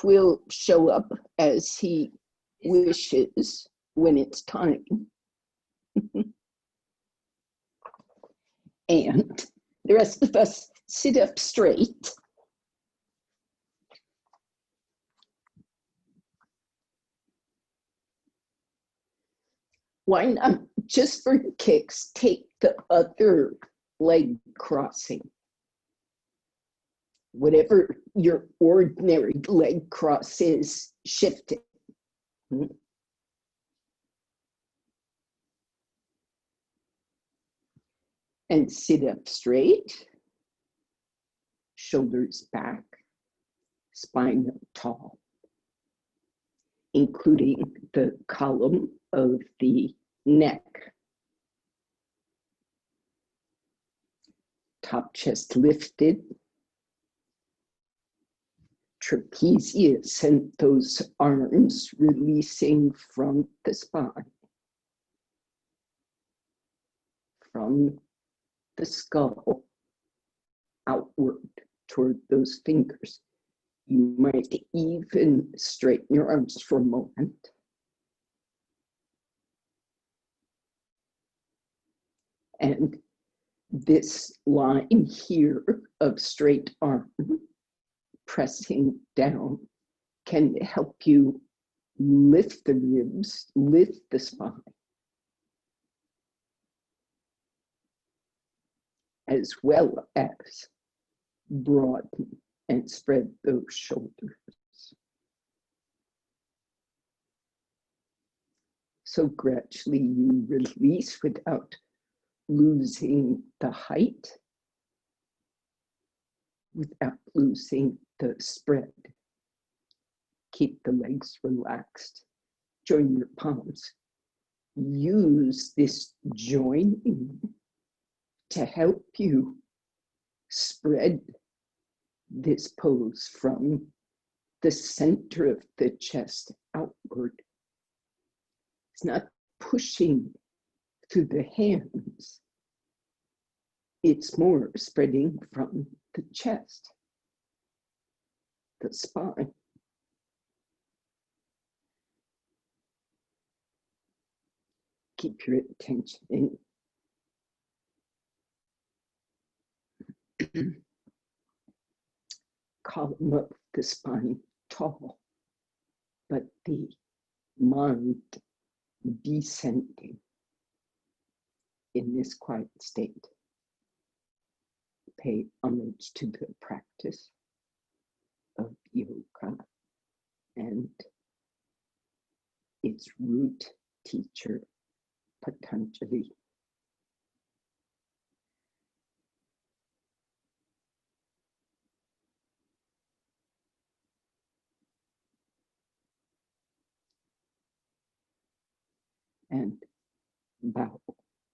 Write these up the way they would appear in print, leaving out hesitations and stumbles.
will show up as he wishes when it's time. And the rest of us sit up straight. Why not, just for kicks, take the other leg crossing? Whatever your ordinary leg cross is, shift it. And sit up straight, shoulders back, spine up tall, including the column of the neck. Top chest lifted, trapezius and those arms releasing from the spine, from the skull outward toward those fingers. You might even straighten your arms for a moment. And this line here of straight arm pressing down can help you lift the ribs, lift the spine, as well as broaden and spread those shoulders. So gradually you release without losing the height, without losing the spread. Keep the legs relaxed. Join your palms. Use this joining to help you spread this pose from the center of the chest outward. It's not pushing through the hands. It's more spreading from the chest, the spine. Keep your attention in. Column of the spine tall, but the mind descending in this quiet state. Pay homage to the practice of yoga and its root teacher, Patanjali. And bow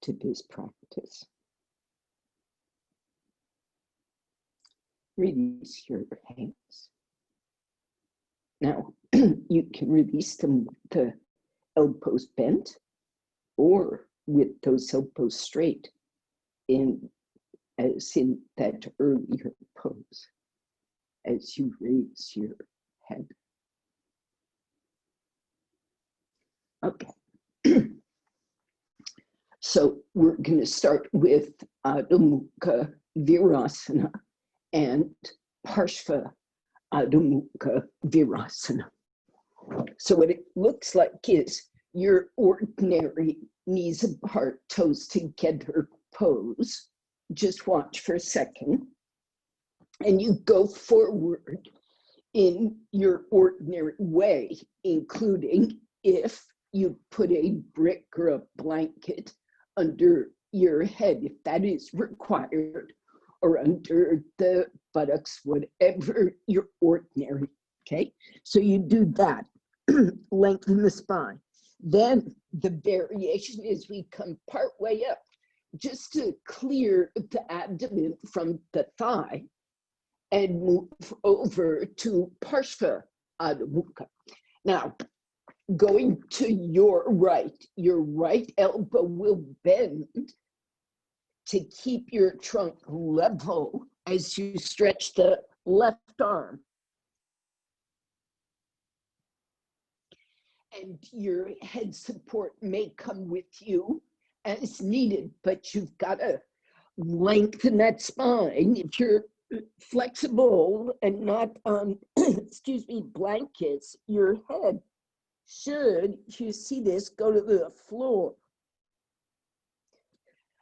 to this practice. Release your hands. Now, you can release them with the elbows bent or with those elbows straight, as in that earlier pose, as you raise your head. Okay. So we're going to start with Adho Mukha Virasana and Parshva Adho Mukha Virasana. So what it looks like is your ordinary knees apart, toes together pose. Just watch for a second. And you go forward in your ordinary way, including if you put a brick or a blanket under your head, if that is required, or under the buttocks, whatever your ordinary, okay? So you do that, lengthen the spine. Then the variation is we come part way up, just to clear the abdomen from the thigh and move over to Parshva Adho Mukha. Now, going to your right elbow will bend to keep your trunk level as you stretch the left arm. and your head support may come with you as needed, but you've got to lengthen that spine. If you're flexible and not on, excuse me, blankets, your head should, if you see this, go to the floor.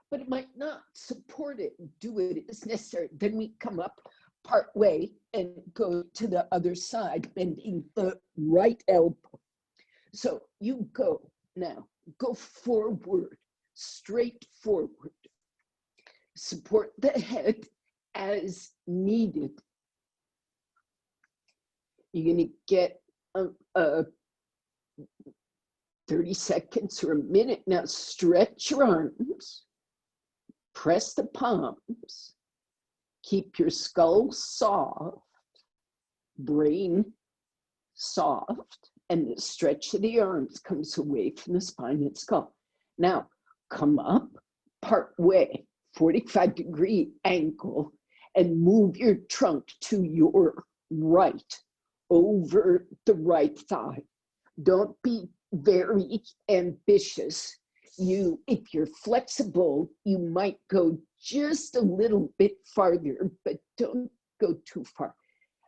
But it might not support it, do it as necessary. Then we come up part way and go to the other side, bending the right elbow. So you go now, go forward, straight forward. Support the head as needed. You're going to get 30 seconds or a minute. Now stretch your arms, press the palms, keep your skull soft, brain soft, and the stretch of the arms comes away from the spine and skull. Now come up part way, 45-degree angle, and move your trunk to your right, over the right thigh. Don't be very ambitious. If you're flexible, you might go just a little bit farther, but don't go too far.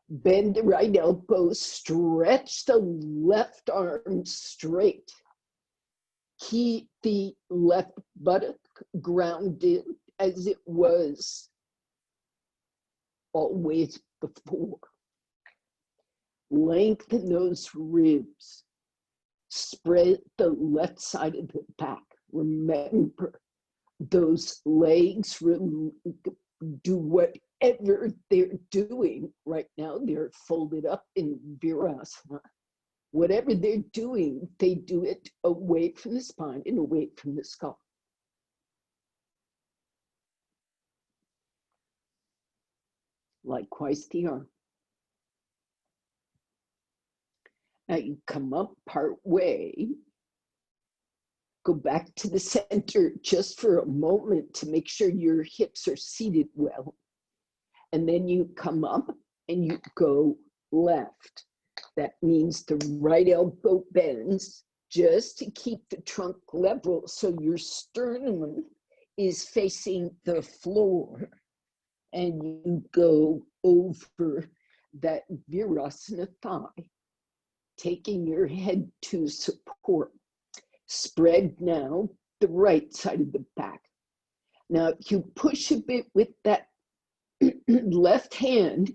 Bend the right elbow, stretch the left arm straight. Keep the left buttock grounded as it was always before. Lengthen those ribs. Spread the left side of the back. Remember, those legs do whatever they're doing right now. They're folded up in Virasana. Whatever they're doing, they do it away from the spine and away from the skull. Likewise, the arm. Now you come up part way, go back to the center just for a moment to make sure your hips are seated well. And then you come up and you go left. That means the right elbow bends just to keep the trunk level so your sternum is facing the floor. And you go over that Virasana thigh, taking your head to support. Spread now the right side of the back. Now, if you push a bit with that left hand,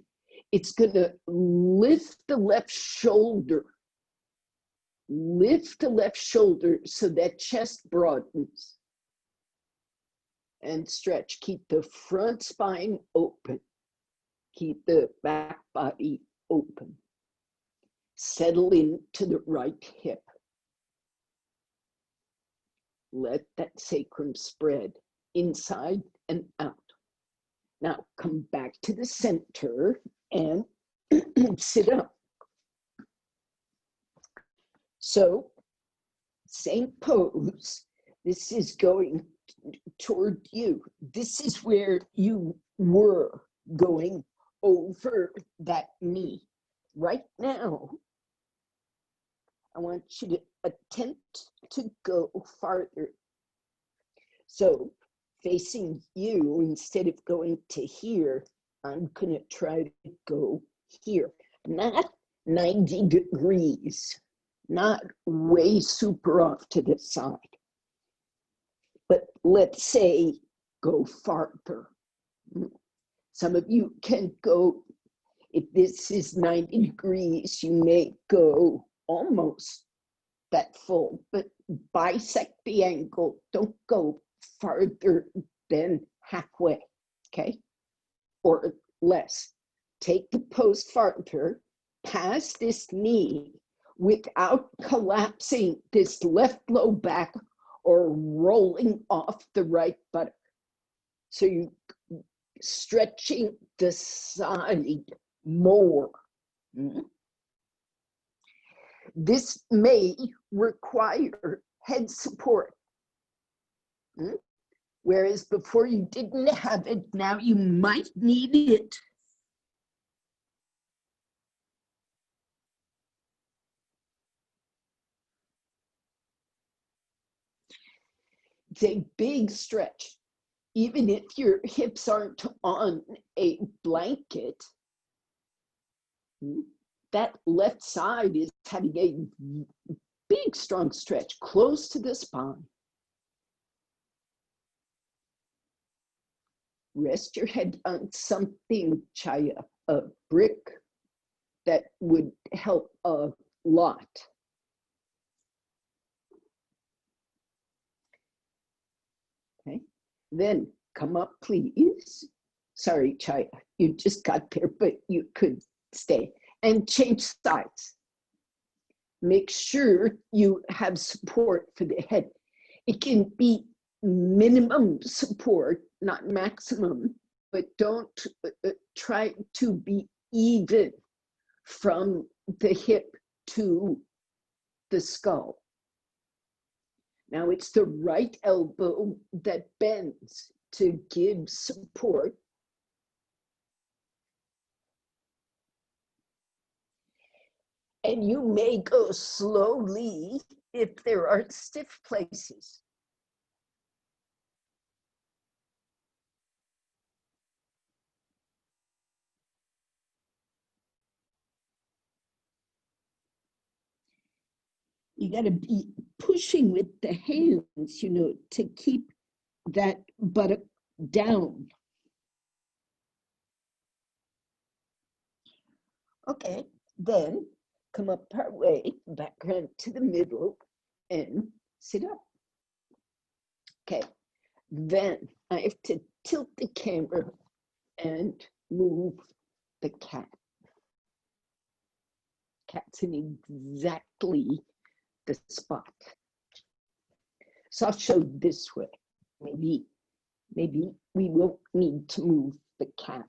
it's going to lift the left shoulder. Lift the left shoulder so that chest broadens. And stretch. Keep the front spine open. Keep the back body open. Settle into the right hip. Let that sacrum spread inside and out. Now come back to the center and sit up. So, same pose. This is going toward you. This is where you were going over that knee. Right now, I want you to attempt to go farther. So facing you, instead of going to here, I'm going to try to go here. Not 90 degrees, not way super off to the side. But let's say go farther. Some of you can go, if this is 90 degrees, you may go almost that full, but bisect the angle. Don't go farther than halfway, okay? Or less. Take the pose farther, past this knee without collapsing this left low back or rolling off the right buttock. So you stretching the side more. This may require head support. Whereas before you didn't have it, now you might need it. It's a big stretch. Even if your hips aren't on a blanket, that left side is having a big, strong stretch close to the spine. Rest your head on something, Chaya, a brick, that would help a lot. Okay, then come up, please. Sorry, Chaya, you just got there, but you could stay. And change sides. Make sure you have support for the head. It can be minimum support, not maximum, but don't try to be even from the hip to the skull. Now it's the right elbow that bends to give support. And you may go slowly if there are stiff places. You got to be pushing with the hands, you know, to keep that buttock down. Okay, then come up partway, back around to the middle, and sit up. Okay, then I have to tilt the camera and move the cat. Cat's in exactly the spot. So I'll show this way. Maybe we won't need to move the cat.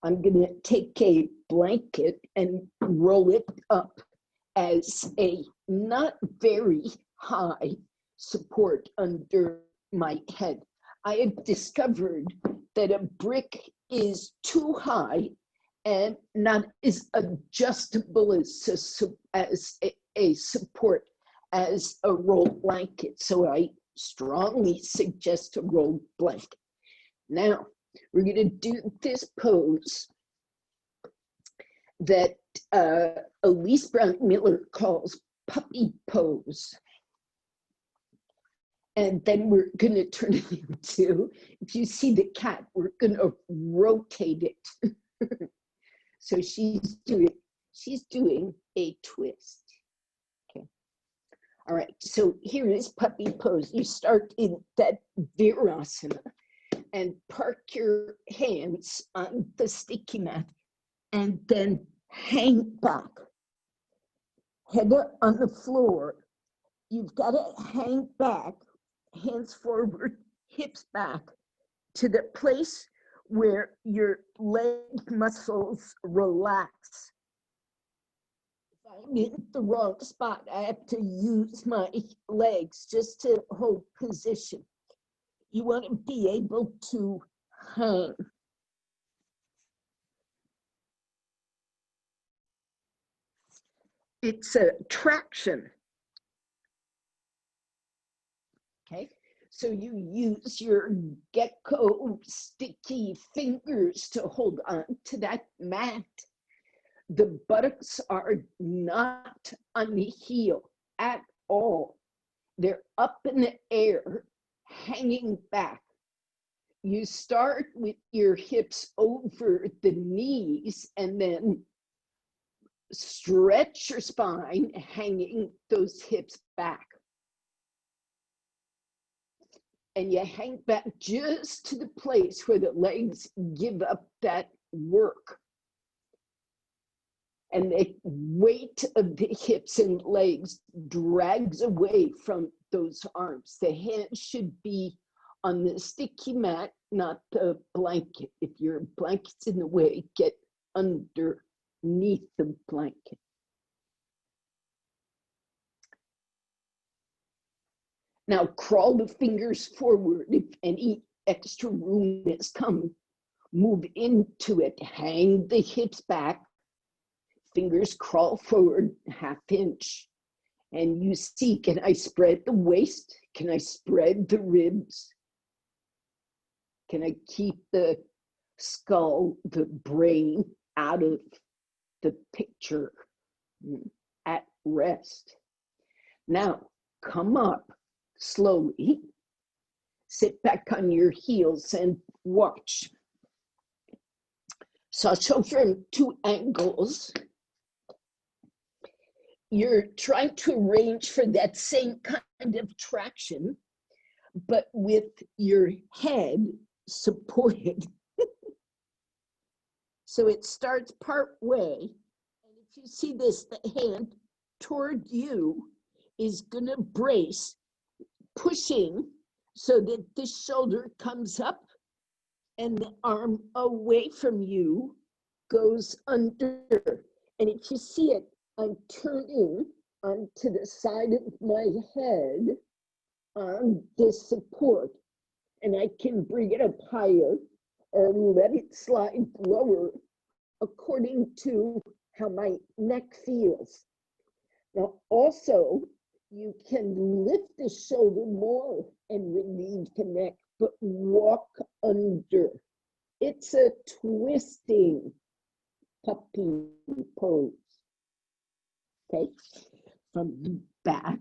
I'm gonna take a blanket and roll it up as a not very high support under my head. I have discovered that a brick is too high and not as adjustable as a support as a rolled blanket. So I strongly suggest a rolled blanket. Now, we're going to do this pose that Elise Brown Miller calls puppy pose. And then we're going to turn it into, if you see the cat, we're going to rotate it. So she's doing a twist. Okay. All right. So here is puppy pose. You start in that virasana and park your hands on the sticky mat and then hang back. Head on the floor. You've got to hang back, hands forward, hips back to the place where your leg muscles relax. If I'm in the wrong spot, I have to use my legs just to hold position. You want to be able to hang. It's a traction. Okay, so you use your gecko sticky fingers to hold on to that mat. The buttocks are not on the heel at all. They're up in the air, hanging back. You start with your hips over the knees and then stretch your spine, hanging those hips back. And you hang back just to the place where the legs give up that work. And the weight of the hips and legs drags away from those arms. The hands should be on the sticky mat, not the blanket. If your blanket's in the way, get underneath the blanket. Now crawl the fingers forward. If any extra room has come, move into it. Hang the hips back. Fingers crawl forward ½ inch And you see, can I spread the waist? Can I spread the ribs? Can I keep the skull, the brain out of the picture, at rest? Now, come up slowly, sit back on your heels and watch. So I'll show from two angles. You're trying to arrange for that same kind of traction, but with your head supported. So it starts part way, and if you see this, the hand toward you is gonna brace, pushing so that the shoulder comes up and the arm away from you goes under. And if you see it, I'm turning onto the side of my head on this support, and I can bring it up higher or let it slide lower according to how my neck feels. Now, also, you can lift the shoulder more and relieve the neck, but walk under. It's a twisting puppy pose. Okay, from the back.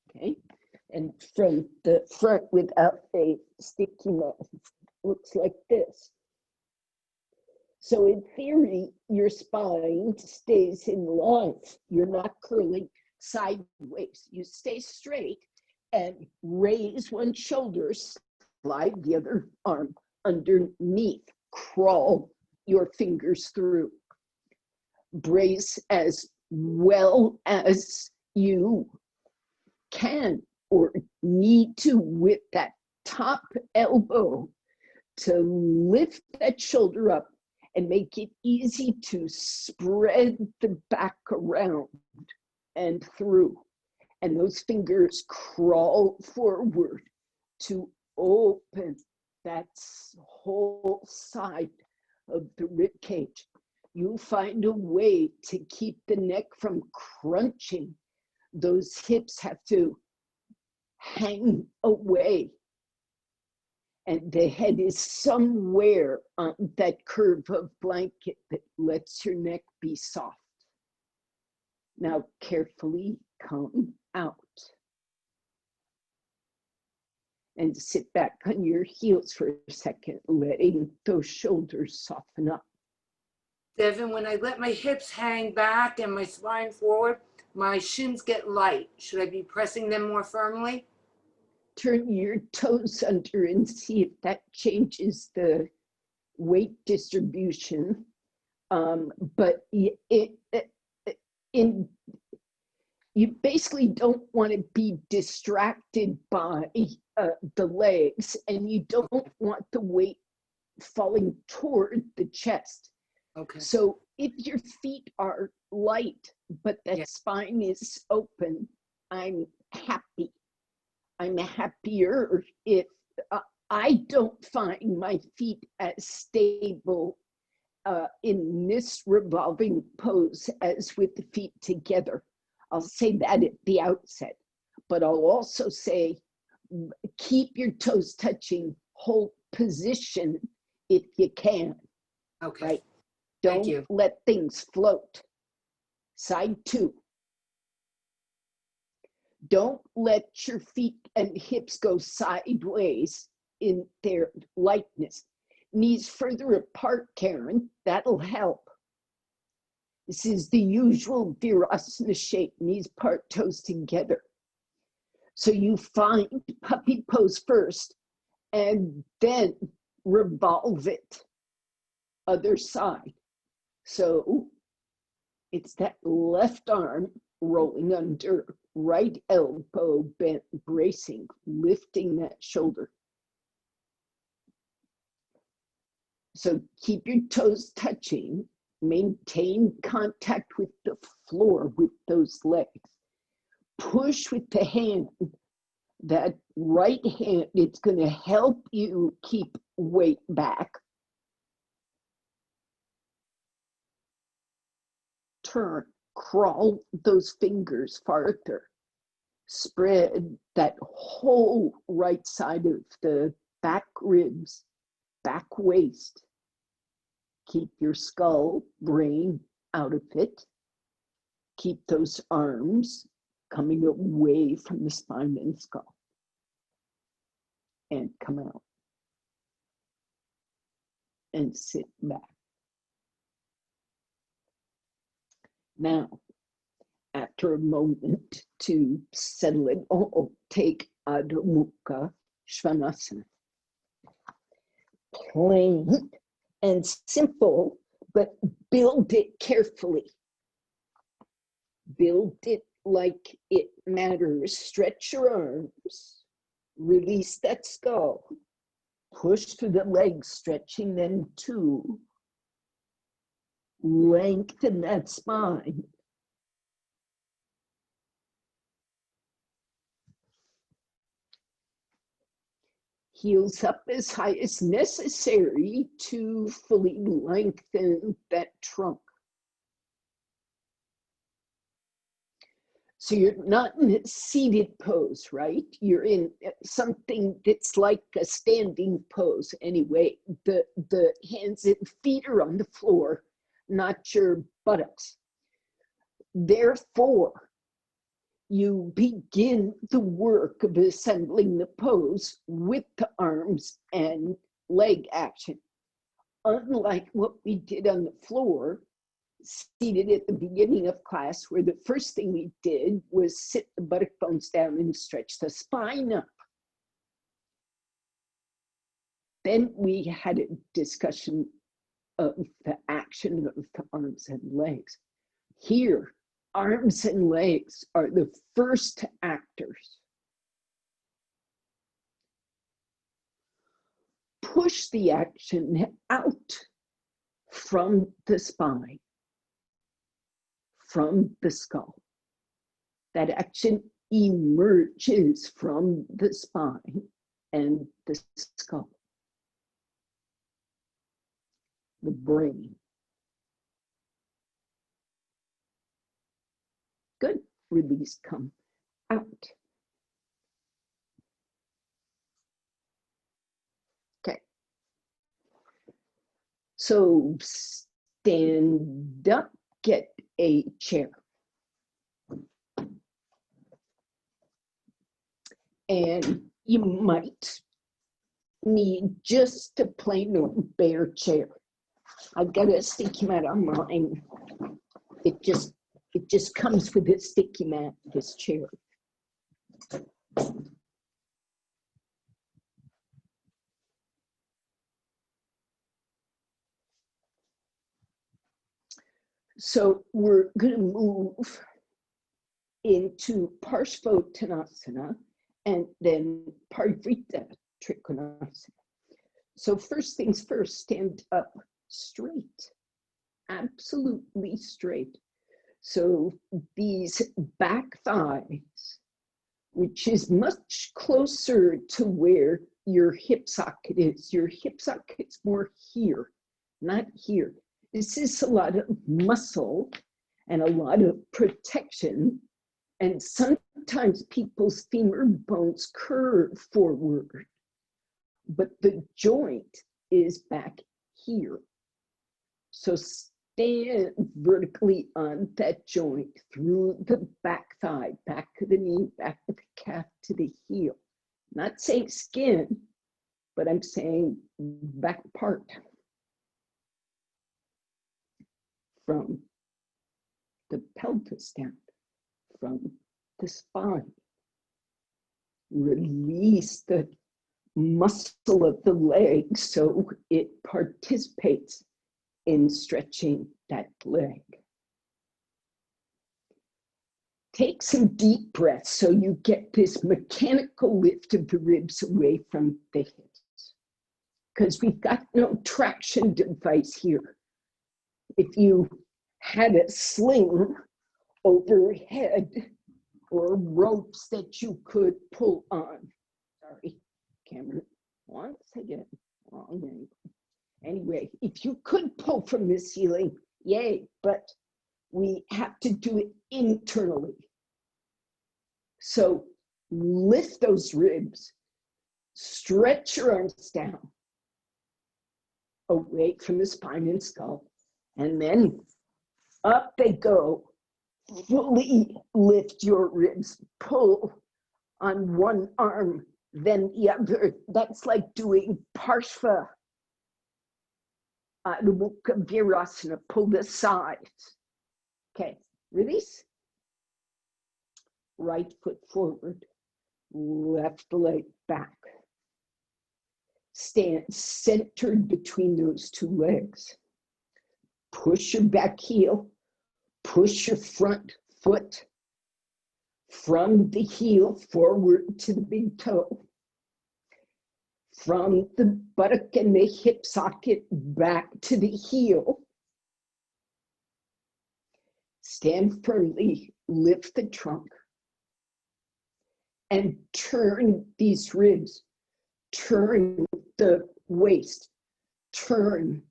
Okay, and from the front without a sticky mouth, looks like this. So in theory, your spine stays in line. You're not curling sideways. You stay straight and raise one shoulder, slide the other arm underneath, crawl your fingers through. Brace as well as you can or need to with that top elbow to lift that shoulder up and make it easy to spread the back around and through. And those fingers crawl forward to open that whole side of the rib cage. You find a way to keep the neck from crunching. Those hips have to hang away. And the head is somewhere on that curve of blanket that lets your neck be soft. Now carefully come out. And sit back on your heels for a second, letting those shoulders soften up. Devon, when I let my hips hang back and my spine forward, my shins get light. Should I be pressing them more firmly? Turn your toes under and see if that changes the weight distribution. But you basically don't want to be distracted by the legs, and you don't want the weight falling toward the chest. Okay. So if your feet are light, but that spine is open, I'm happy. I'm happier if I don't find my feet as stable in this revolving pose as with the feet together. I'll say that at the outset, but I'll also say, keep your toes touching, hold position if you can. Okay. Right? Don't let things float. Side two. Don't let your feet and hips go sideways in their lightness. Knees further apart, Karen, that'll help. This is the usual Virasana shape, knees part, toes together. So you find puppy pose first and then revolve it other side. So it's that left arm rolling under, right elbow bent, bracing, lifting that shoulder. So keep your toes touching, maintain contact with the floor with those legs. Push with the hand, that right hand, it's going to help you keep weight back. turn, crawl those fingers farther. Spread that whole right side of the back ribs, back waist. Keep your skull, brain out of it. Keep those arms coming away from the spine and skull. And come out. And sit back. Now, after a moment to settle it all, take Adho Mukha Svanasana. Plain and simple, but build it carefully. Build it like it matters. Stretch your arms, release that skull, push through the legs, stretching them too. Lengthen that spine. Heels up as high as necessary to fully lengthen that trunk. So you're not in a seated pose, right? You're in something that's like a standing pose. Anyway, the hands and feet are on the floor, not your buttocks. Therefore, you begin the work of assembling the pose with the arms and leg action. Unlike what we did on the floor, seated at the beginning of class, where the first thing we did was sit the buttock bones down and stretch the spine up. Then we had a discussion of the action of the arms and legs. Here, arms and legs are the first actors. Push the action out from the spine, from the skull. That action emerges from the spine and the skull, the brain. Good. Release, come out. Okay. So stand up, get a chair. And you might need just a plain old bare chair. I've got a sticky mat on mine. It just comes with a sticky mat, this chair. So we're going to move into Parshvottanasana and then Parivrtta Trikonasana. So first things first, stand up straight, absolutely straight. So these back thighs, which is much closer to where your hip socket is. Your hip socket's more here, not here. This is a lot of muscle and a lot of protection. And sometimes people's femur bones curve forward, but the joint is back here. So stand vertically on that joint through the back thigh, back of the knee, back of the calf to the heel. Not saying skin, but I'm saying back part. From the pelvis down, from the spine. Release the muscle of the leg so it participates in stretching that leg. Take some deep breaths so you get this mechanical lift of the ribs away from the hips, because we've got no traction device here. If you had a sling overhead or ropes that you could pull on. Sorry, camera, once again, wrong angle. Anyway, if you could pull from the ceiling, yay, but we have to do it internally. So lift those ribs, stretch your arms down, away from the spine and skull, and then up they go. Fully lift your ribs, pull on one arm, then the other. That's like doing Parshva Adho Mukha Virasana, pull the sides. Okay, release. Right foot forward, left leg back. Stand centered between those two legs. Push your back heel, push your front foot from the heel forward to the big toe. From the buttock and the hip socket back to the heel. Stand firmly, lift the trunk, and turn these ribs, turn the waist, turn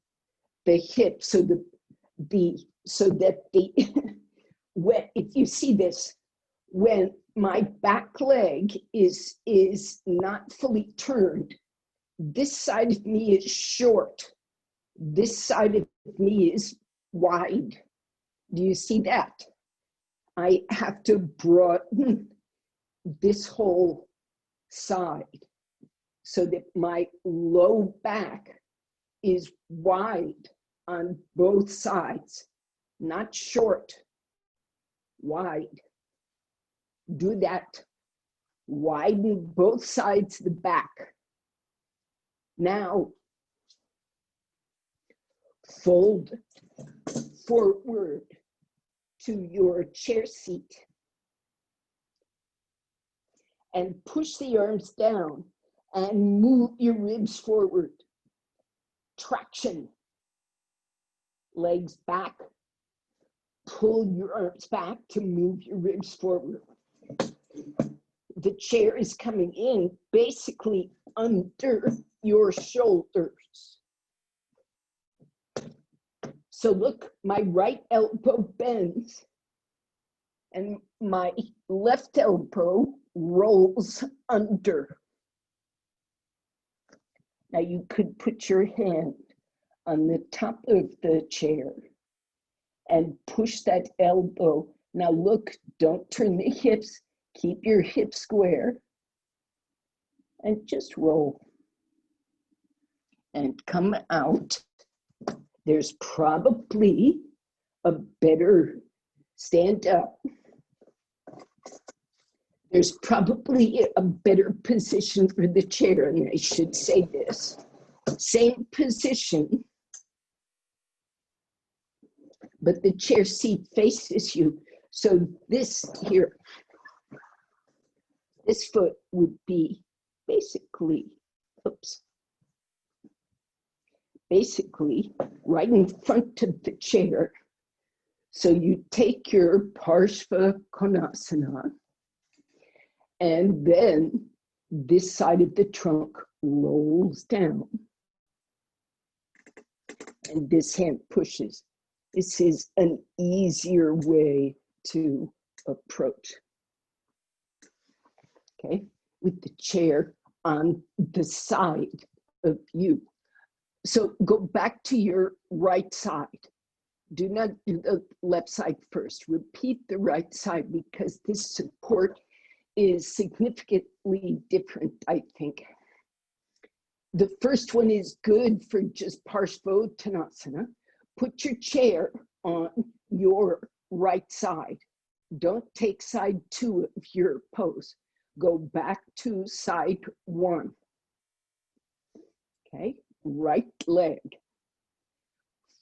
the hips so that the when, if you see this, when my back leg is not fully turned, this side of me is short, this side of me is wide. Do you see that? I have to broaden this whole side so that my low back is wide on both sides, not short, wide. Do that. Widen both sides of the back. Now, fold forward to your chair seat and push the arms down and move your ribs forward. Traction. Legs back. Pull your arms back to move your ribs forward. The chair is coming in basically under your shoulders. So look, my right elbow bends and my left elbow rolls under. Now you could put your hand on the top of the chair and push that elbow. Now look, don't turn the hips, keep your hips square and just roll and come out. There's probably a better, stand up. There's probably a better position for the chair, and I should say this. Same position, but the chair seat faces you. So this here, this foot would be basically, basically right in front of the chair. So you take your Parshva Konasana, and then this side of the trunk rolls down, and this hand pushes. This is an easier way to approach. Okay, with the chair on the side of you. So go back to your right side. Do not do the left side first. Repeat the right side because this support is significantly different, I think. The first one is good for just Parshvottanasana. Put your chair on your right side. Don't take side 2 of your pose. Go back to side 1. Okay, right leg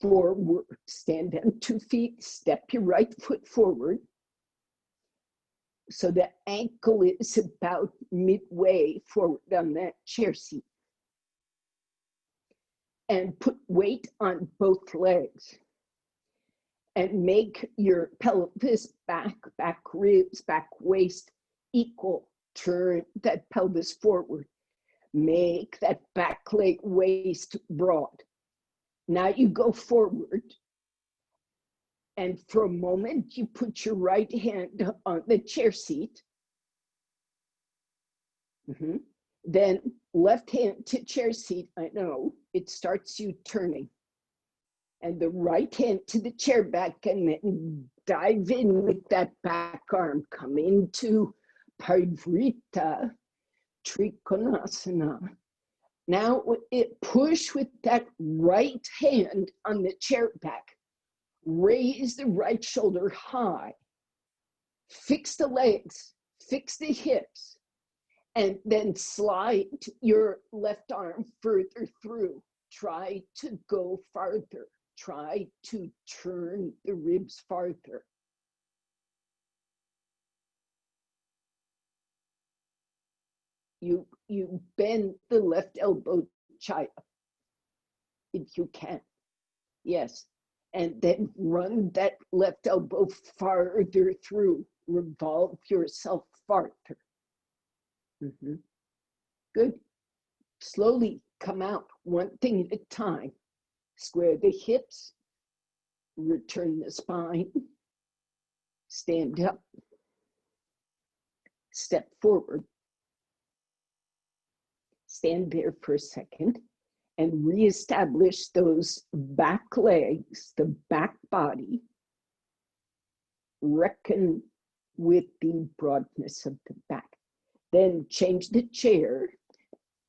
forward. Stand on 2 feet, step your right foot forward. So the ankle is about midway forward on that chair seat. And put weight on both legs. And make your pelvis, back ribs, back waist equal. Turn that pelvis forward. Make that back leg waist broad. Now you go forward And for a moment, you put your right hand on the chair seat. Then left hand to chair seat. I know, it starts you turning. And the right hand to the chair back, and then dive in with that back arm. Come into Parivrita Trikonasana. Now push with that right hand on the chair back. Raise the right shoulder high. Fix the legs, fix the hips, and then slide your left arm further through. Try to go farther. Try to turn the ribs farther. You bend the left elbow, chaya, if you can. Yes. And then run that left elbow farther through. Revolve yourself farther. Good. Slowly come out, one thing at a time. Square the hips. Return the spine. Stand up. Step forward. Stand there for a second and reestablish those back legs, the back body. Reckon with the broadness of the back. Then change the chair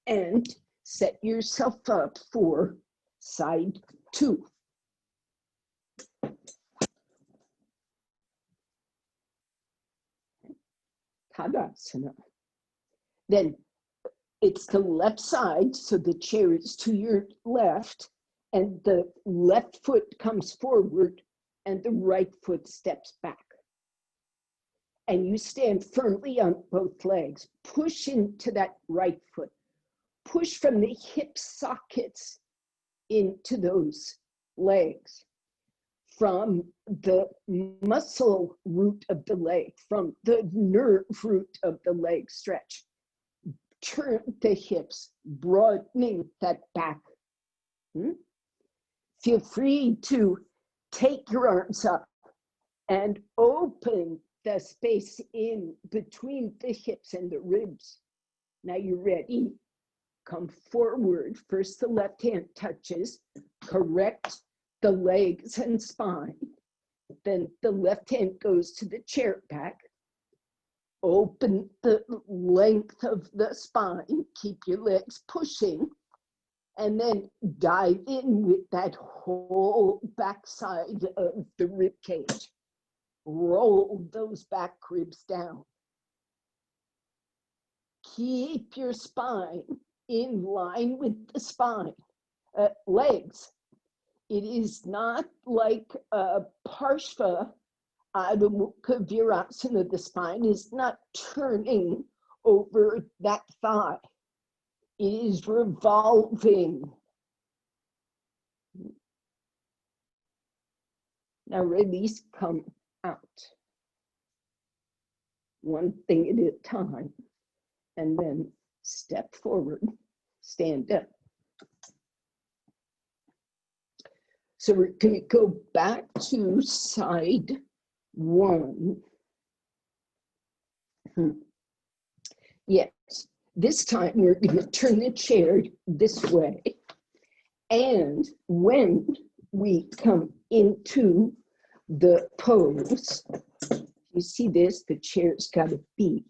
and set yourself up for side 2. Tadasana. Then it's the left side, so the chair is to your left, and the left foot comes forward, and the right foot steps back. And you stand firmly on both legs. Push into that right foot. Push from the hip sockets into those legs. From the muscle root of the leg, from the nerve root of the leg, stretch. Turn the hips, broadening that back. Feel free to take your arms up and open the space in between the hips and the ribs. Now you're ready. Come forward. First, the left hand touches. Correct the legs and spine. Then the left hand goes to the chair back. Open the length of the spine. Keep your legs pushing. And then dive in with that whole backside of the rib cage. Roll those back ribs down. Keep your spine in line with the spine. Legs. It is not like Parshva Adho Mukha Virasana. The spine is not turning over that thigh. It is revolving. Now release, come out. One thing at a time. And then step forward, stand up. So we're going to go back to side 1. Yes, this time we're going to turn the chair this way. And when we come into the pose, you see this, the chair's got to be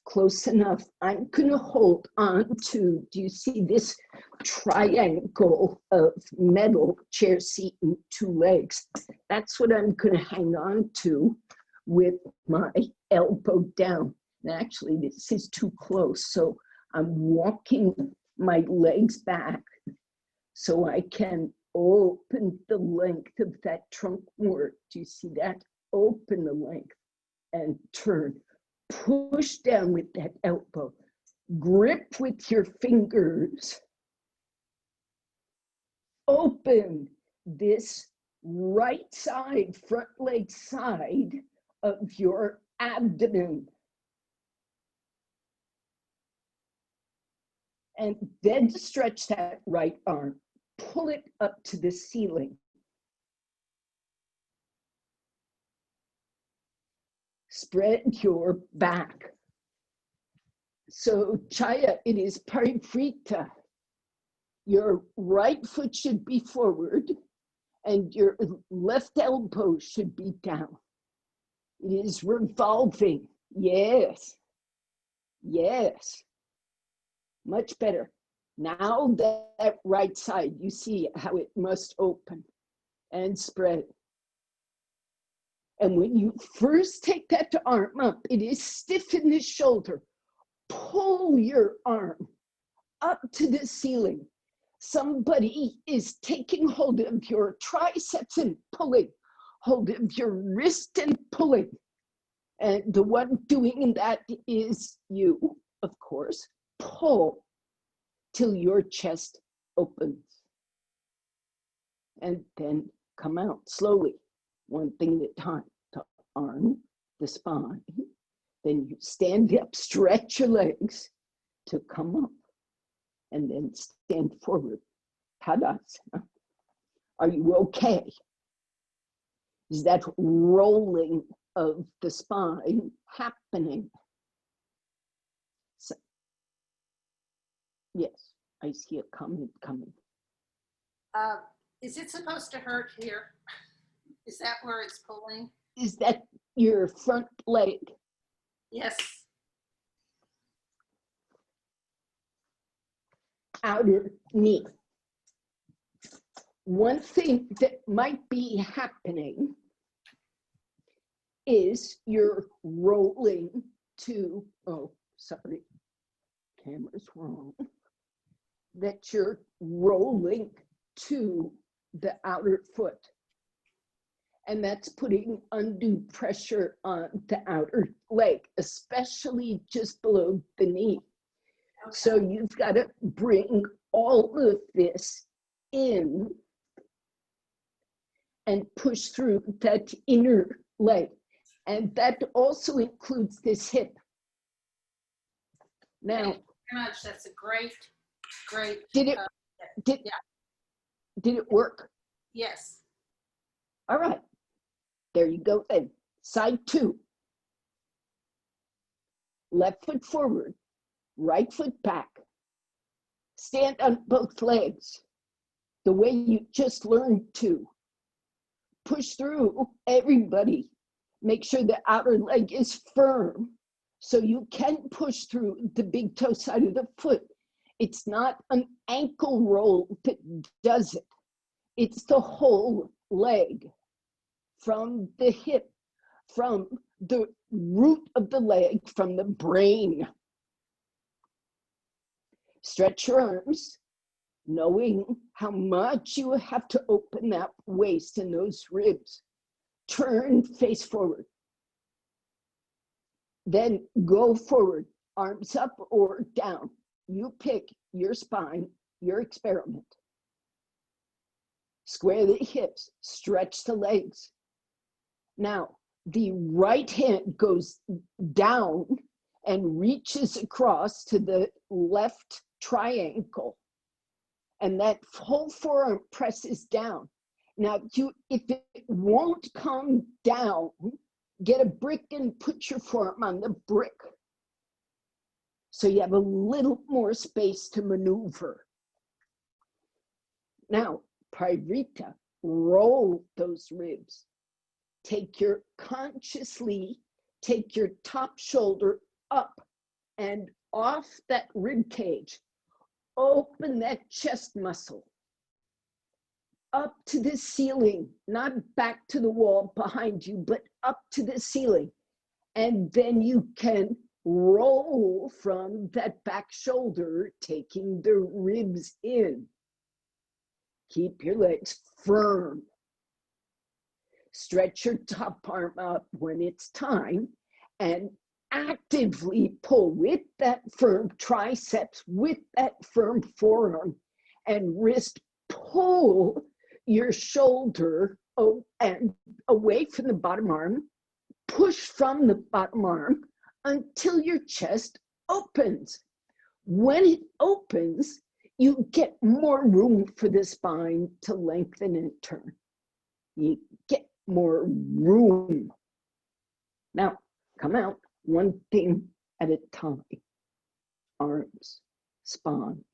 close enough. I'm going to hold on to, do you see this triangle of metal chair seat and 2 legs? That's what I'm going to hang on to with my elbow down. And actually, this is too close, so I'm walking my legs back so I can open the length of that trunk more. Do you see that? Open the length and turn. Push down with that elbow. Grip with your fingers. Open this right side, front leg side of your abdomen. And then stretch that right arm. Pull it up to the ceiling. spread your back. So Chaya, it is parivrita. Your right foot should be forward and your left elbow should be down. It is revolving. Yes. Yes. Much better. Now that right side, you see how it must open and spread. And when you first take that arm up, it is stiff in the shoulder. Pull your arm up to the ceiling. Somebody is taking hold of your triceps and pulling, hold of your wrist and pulling. And the one doing that is you, of course. Pull till your chest opens. And then come out slowly, one thing at a time. The arm, the spine. Then you stand up, stretch your legs to come up. And then stand forward. Tadasana. Are you okay? Is that rolling of the spine happening? So, yes, I see a comment coming. Is it supposed to hurt here? Is that where it's pulling? Is that your front leg? Yes. Outer knee. One thing that might be happening is you're rolling to, oh, sorry, camera's wrong, that you're rolling to the outer foot. And that's putting undue pressure on the outer leg, especially just below the knee. Okay. So you've got to bring all of this in and push through that inner leg. And that also includes this hip. Now, thank you very much. That's a great. Did it work? Yes. All right. There you go then. Side 2. Left foot forward, right foot back. Stand on both legs the way you just learned to. Push through, everybody. Make sure the outer leg is firm so you can push through the big toe side of the foot. It's not an ankle roll that does it. It's the whole leg. From the hip, from the root of the leg, from the brain. Stretch your arms, knowing how much you have to open that waist and those ribs. Turn face forward. Then go forward, arms up or down. You pick your spine, your experiment. Square the hips, stretch the legs. Now, the right hand goes down and reaches across to the left triangle. And that whole forearm presses down. Now, if it won't come down, get a brick and put your forearm on the brick. So you have a little more space to maneuver. Now, parivrita, roll those ribs. Consciously take your top shoulder up and off that rib cage. Open that chest muscle. Up to the ceiling, not back to the wall behind you, but up to the ceiling. And then you can roll from that back shoulder, taking the ribs in. Keep your legs firm. Stretch your top arm up when it's time and actively pull with that firm triceps, with that firm forearm and wrist. Pull your shoulder and away from the bottom arm. Push from the bottom arm until your chest opens. When it opens, you get more room for the spine to lengthen and turn. You get more room. Now, Come out one thing at a time. Arms, spine,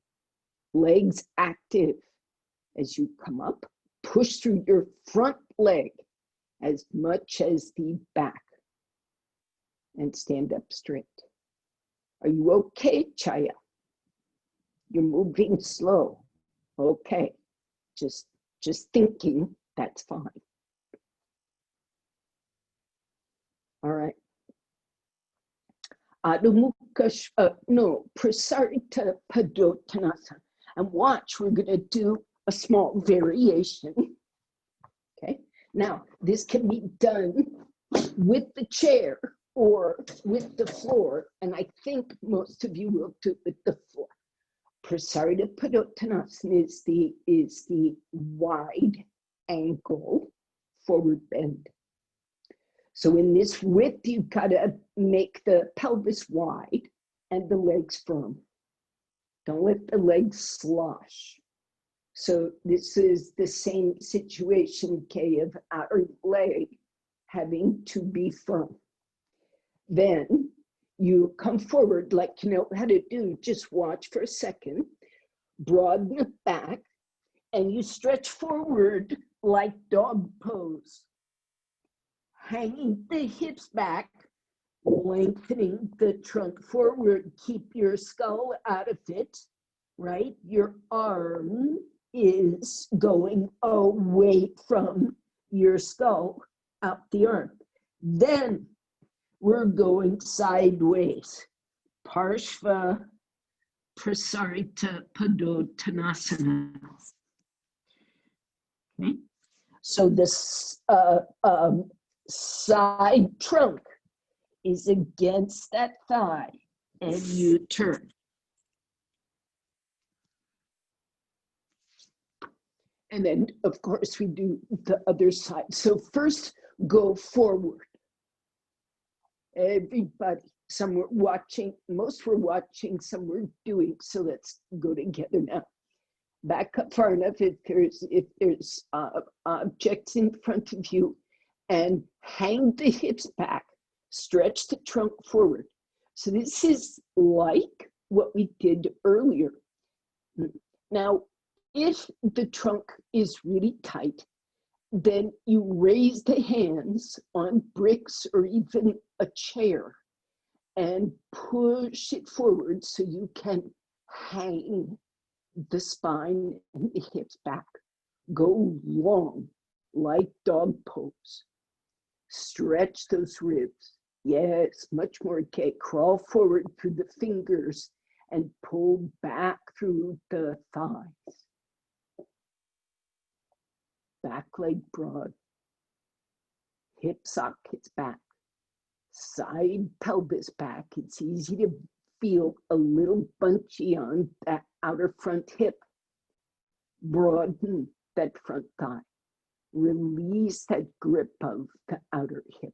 legs active. As you come up, push through your front leg as much as the back and stand up straight. Are you okay, Chaya? You're moving slow. Okay, just thinking, that's fine. All right. Adho Mukha, Prasarita Padottanasana. And watch, we're gonna do a small variation. Okay, now this can be done with the chair or with the floor, and I think most of you will do it with the floor. Prasarita Padottanasana is the wide ankle forward bend. So in this width, you've got to make the pelvis wide and the legs firm. Don't let the legs slosh. So this is the same situation, Kay, of outer leg having to be firm. Then you come forward like you know how to do. Just watch for a second. Broaden the back, and you stretch forward like dog pose. Hanging the hips back, lengthening the trunk forward. Keep your skull out of it, right? Your arm is going away from your skull, out the arm. Then we're going sideways. Parshva Prasarita Padottanasana. Okay. So this side trunk is against that thigh, and you turn. And then, of course, we do the other side. So first, go forward. Everybody, some were watching, most were watching, some were doing. So let's go together now. Back up far enough if there's objects in front of you, and hang the hips back, stretch the trunk forward. So this is like what we did earlier. Now, if the trunk is really tight, then you raise the hands on bricks or even a chair and push it forward so you can hang the spine and the hips back. Go long, like dog pose. Stretch those ribs. Yes, much more. Okay, crawl forward through the fingers and pull back through the thighs. Back leg broad. Hip sockets back. Side pelvis back. It's easy to feel a little bunchy on that outer front hip. Broaden that front thigh. Release that grip of the outer hip.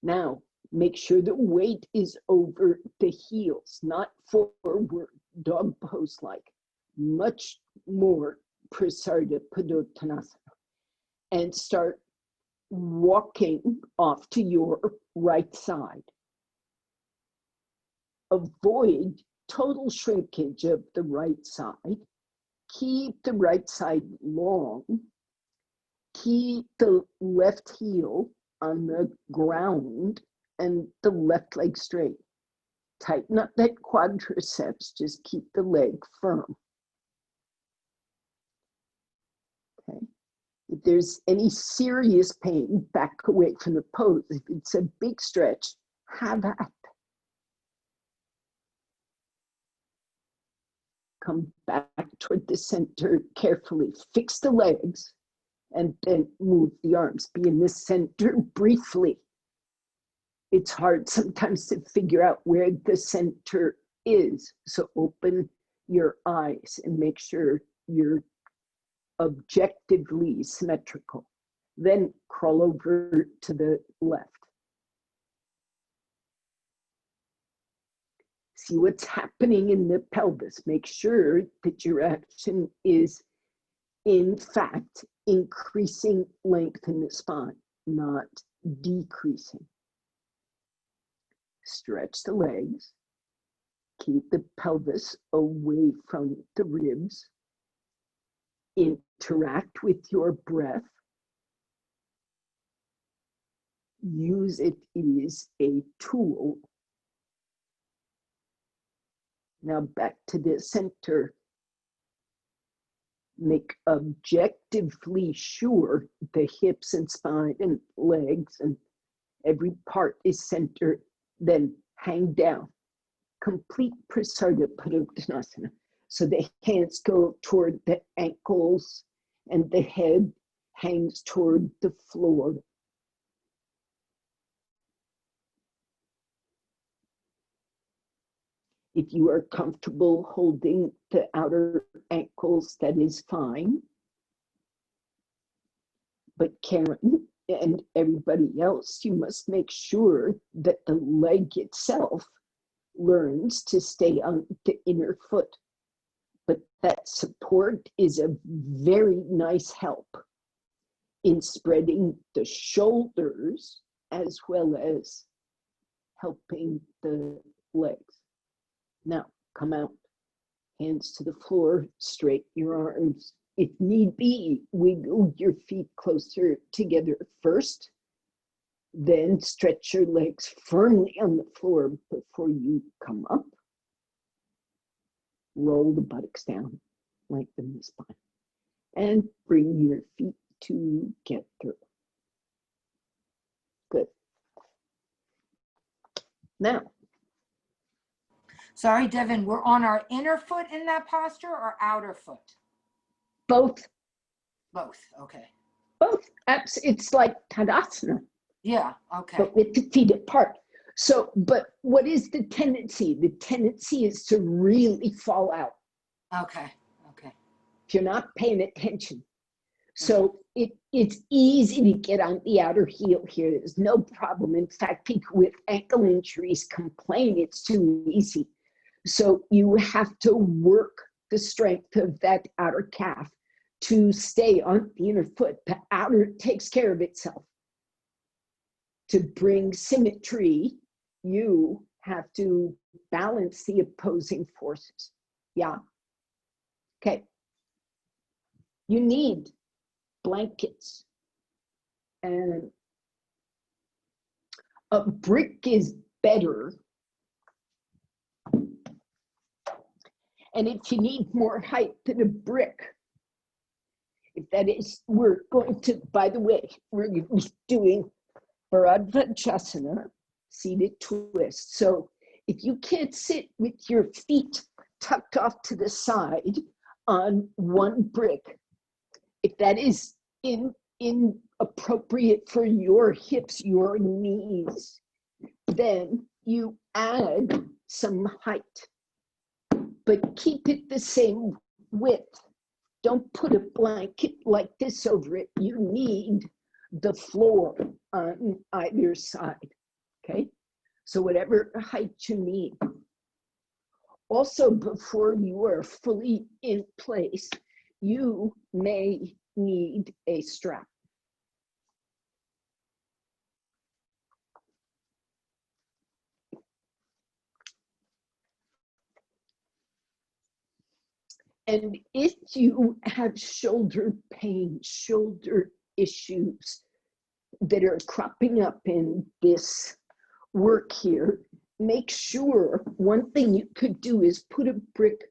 Now, make sure the weight is over the heels, not forward, dog pose like. Much more Prasarita Padottanasana. And start walking off to your right side. Avoid total shrinkage of the right side. Keep the right side long. Keep the left heel on the ground and the left leg straight. Tighten up that quadriceps, just keep the leg firm. Okay. If there's any serious pain, back away from the pose. If it's a big stretch, have at. Come back toward the center carefully. Fix the legs and then move the arms. Be in the center briefly. It's hard sometimes to figure out where the center is. So open your eyes and make sure you're objectively symmetrical. Then crawl over to the left. See what's happening in the pelvis. Make sure that your action is, in fact, increasing length in the spine, not decreasing. Stretch the legs. Keep the pelvis away from the ribs. Interact with your breath. Use it as a tool. Now back to the center. Make objectively sure the hips and spine and legs and every part is centered. Then hang down. Complete Prasarga Padottanasana. So the hands go toward the ankles and the head hangs toward the floor. If you are comfortable holding the outer ankles, that is fine. But Karen and everybody else, you must make sure that the leg itself learns to stay on the inner foot. But that support is a very nice help in spreading the shoulders as well as helping the legs. Now, come out, hands to the floor, straighten your arms. If need be, wiggle your feet closer together first, then stretch your legs firmly on the floor before you come up. Roll the buttocks down, lengthen the spine, and bring your feet together. Good. Now, Sorry, Devon, we're on our inner foot in that posture or outer foot? both, Both, okay. both. It's like Tadasana, Yeah, okay. but with the feet apart. So, but what is the tendency? The tendency is to really fall out Okay, okay. if you're not paying attention. So it's easy to get on the outer heel here. There's no problem. In fact, people with ankle injuries complain it's too easy. So you have to work the strength of that outer calf to stay on the inner foot. The outer takes care of itself. To bring symmetry, you have to balance the opposing forces. Yeah. Okay. You need blankets. And a brick is better. And if you need more height than a brick, if that is, we're going to, by the way, we're doing Bharadvajasana, seated twist. So if you can't sit with your feet tucked off to the side on one brick, if that is inappropriate for your hips, your knees, then you add some height, but keep it the same width. Don't put a blanket like this over it. You need the floor on either side, okay? So whatever height you need. Also, before you are fully in place, you may need a strap. And if you have shoulder pain, shoulder issues that are cropping up in this work here, make sure one thing you could do is put a brick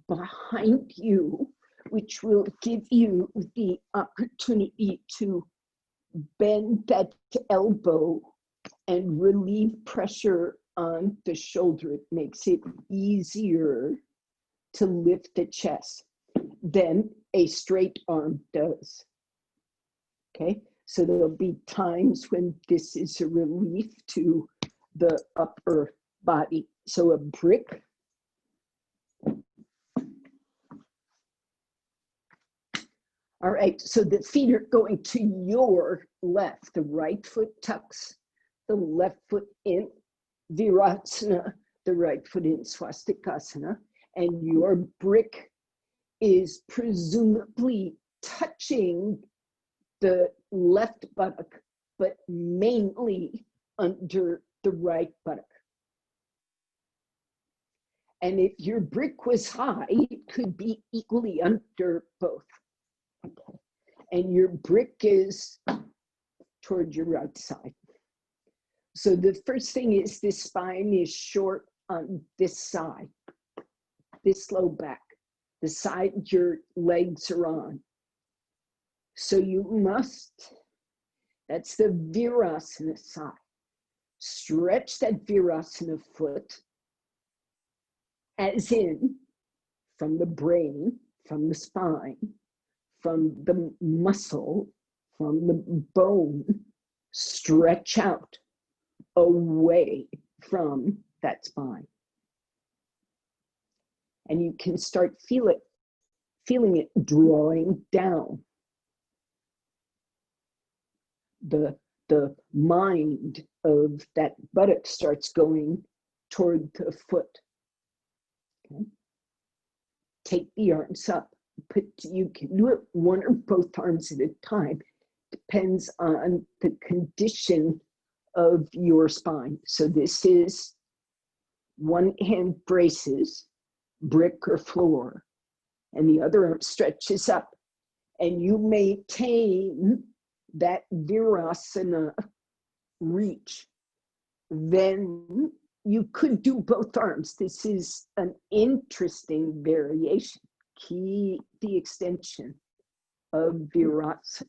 behind you, which will give you the opportunity to bend that elbow and relieve pressure on the shoulder. It makes it easier to lift the chest than a straight arm does. Okay, so there'll be times when this is a relief to the upper body. So a brick. All right, so the feet are going to your left. The right foot tucks the left foot in Virasana, the right foot in Swastikasana, and your brick is presumably touching the left buttock, but mainly under the right buttock. And if your brick was high, it could be equally under both. Okay. And your brick is toward your right side. So the first thing is this spine is short on this side, this low back, the side your legs are on. So you must, that's the Virasana side. Stretch that Virasana foot, as in from the brain, from the spine, from the muscle, from the bone, stretch out away from that spine. And you can start feeling it drawing down. The mind of that buttock starts going toward the foot. Okay. Take the arms up. You can do it one or both arms at a time. Depends on the condition of your spine. So this is one hand braces, brick or floor, and the other arm stretches up. And you maintain that Virasana reach. Then you could do both arms. This is an interesting variation. Keep the extension of Virasana.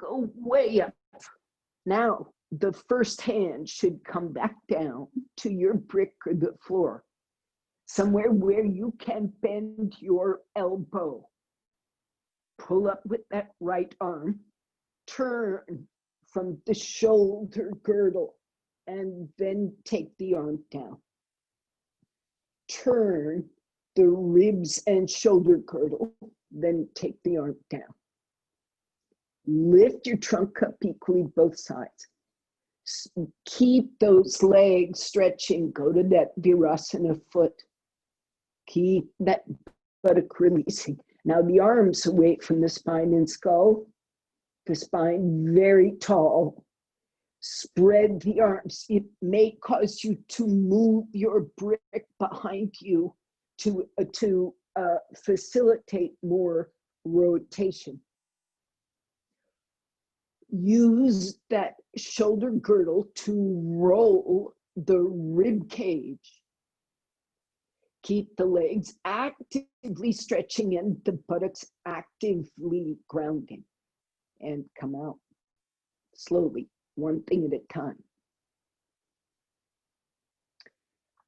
Go way up. Now, the first hand should come back down to your brick or the floor, somewhere where you can bend your elbow. Pull up with that right arm, turn from the shoulder girdle, and then take the arm down. Turn the ribs and shoulder girdle, then take the arm down. Lift your trunk up equally both sides. Keep those legs stretching. Go to that Virasana foot. Keep that buttock releasing. Now the arms away from the spine and skull. The spine very tall. Spread the arms. It may cause you to move your brick behind you to facilitate more rotation. Use that shoulder girdle to roll the rib cage. Keep the legs actively stretching and the buttocks actively grounding. And come out slowly, one thing at a time.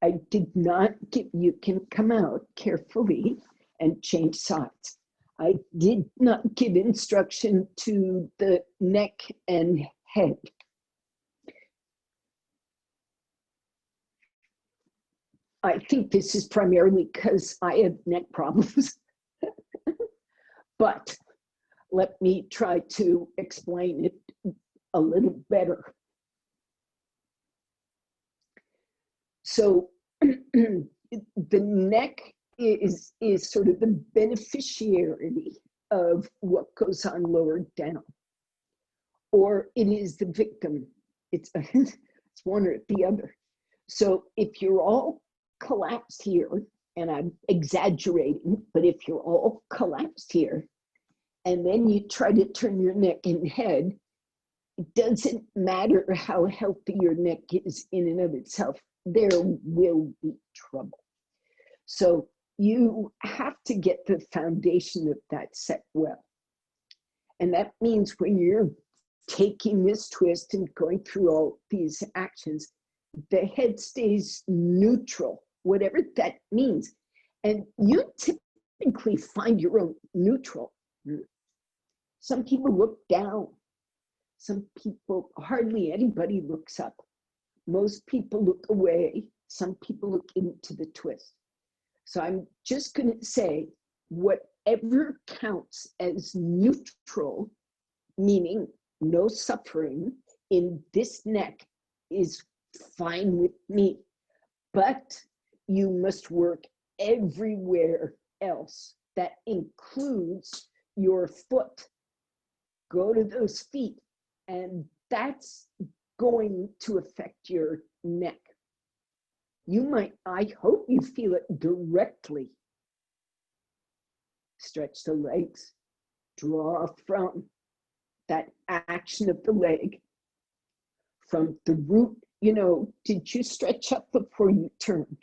I did not give, you can come out carefully and change sides. I did not give instruction to the neck and head. I think this is primarily because I have neck problems. But let me try to explain it a little better. So the neck is sort of the beneficiary of what goes on lower down, or it is the victim. It's one or the other. So if you're all collapsed here, and I'm exaggerating, but if you're all collapsed here, and then you try to turn your neck and head, it doesn't matter how healthy your neck is in and of itself, there will be trouble. So you have to get the foundation of that set well. And that means when you're taking this twist and going through all these actions, the head stays neutral, whatever that means. And you typically find your own neutral. Some people look down. Some people, hardly anybody looks up. Most people look away. Some people look into the twist. So I'm just going to say whatever counts as neutral, meaning no suffering in this neck, is fine with me. But you must work everywhere else. That includes your foot. Go to those feet, and that's going to affect your neck. You might, I hope you feel it directly. Stretch the legs, draw from that action of the leg, from the root. You know, did you stretch up before you turned?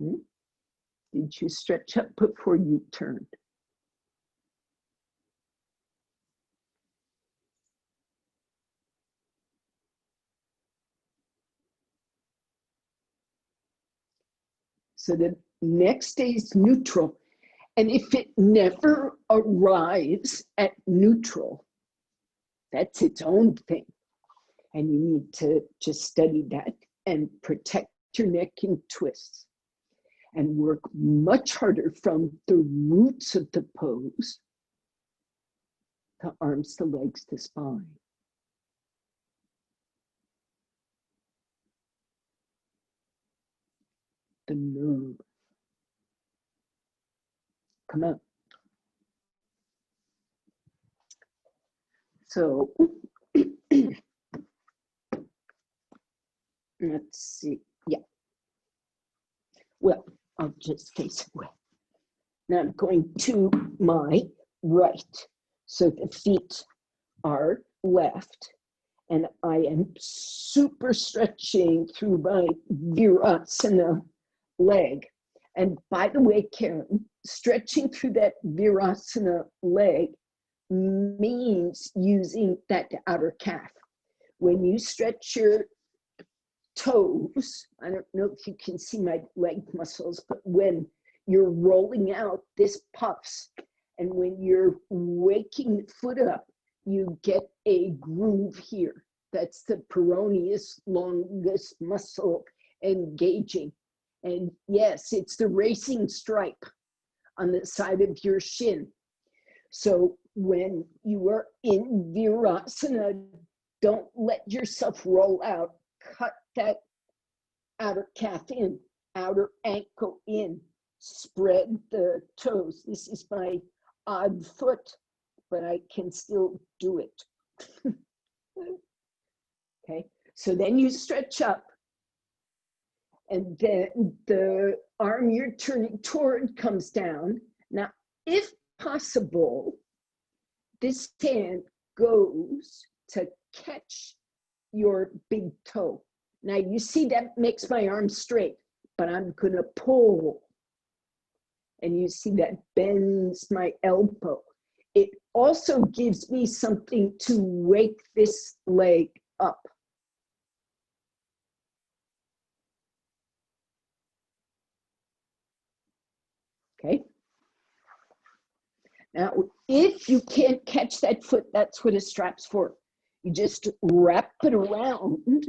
Did you stretch up before you turned? So the next day is neutral. And if it never arrives at neutral, that's its own thing. And you need to just study that and protect your neck in twists and work much harder from the roots of the pose, the arms, the legs, the spine. The nerve. Come on. So let's see. Yeah. Well, I'll just face away. Now I'm going to my right. So the feet are left. And I am super stretching through my Virasana leg. And by the way, Karen, stretching through that Virasana leg means using that outer calf. When you stretch your toes, I don't know if you can see my leg muscles, but when you're rolling out, this puffs. And when you're waking the foot up, you get a groove here. That's the peroneus longus muscle engaging. And yes, it's the racing stripe on the side of your shin. So when you are in Virasana, don't let yourself roll out. Cut that outer calf in, outer ankle in, spread the toes. This is my odd foot, but I can still do it. Okay, so then you stretch up, and then the arm you're turning toward comes down. Now, if possible, this hand goes to catch your big toe. Now, you see that makes my arm straight, but I'm gonna pull. And you see that bends my elbow. It also gives me something to wake this leg up. Okay. Now, if you can't catch that foot, that's what a strap's for. You just wrap it around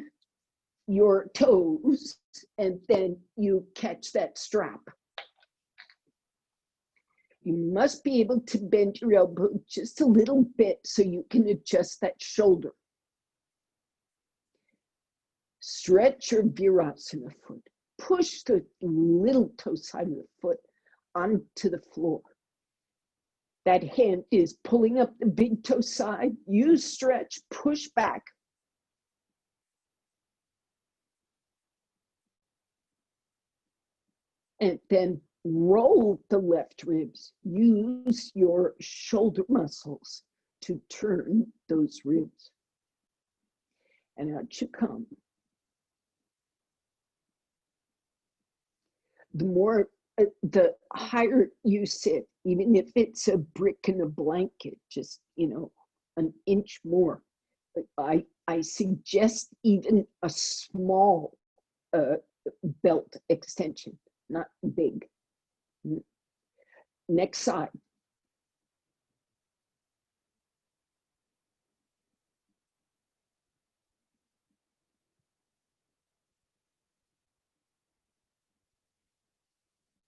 your toes and then you catch that strap. You must be able to bend your elbow just a little bit so you can adjust that shoulder. Stretch your Virasana foot. Push the little toe side of the foot onto the floor. That hand is pulling up the big toe side. You stretch, push back. And then roll the left ribs. Use your shoulder muscles to turn those ribs. And out you come. The higher you sit, even if it's a brick and a blanket, just, an inch more. I suggest even a small belt extension, not big. Next side.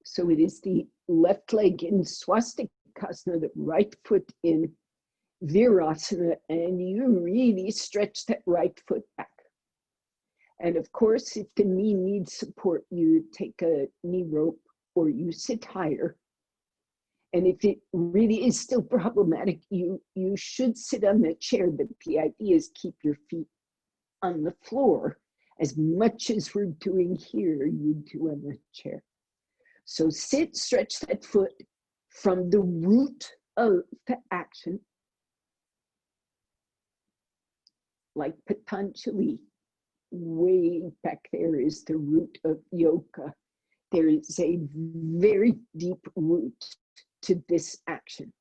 So it is the left leg in swastikasana, the right foot in virasana, and you really stretch that right foot back. And of course, if the knee needs support, you take a knee rope or you sit higher. And if it really is still problematic, you should sit on the chair, but the idea is keep your feet on the floor As much as we're doing here, you do on the chair. So sit, stretch that foot from the root of the action, like Patanjali. Way back there is the root of yoga. There is a very deep root to this action.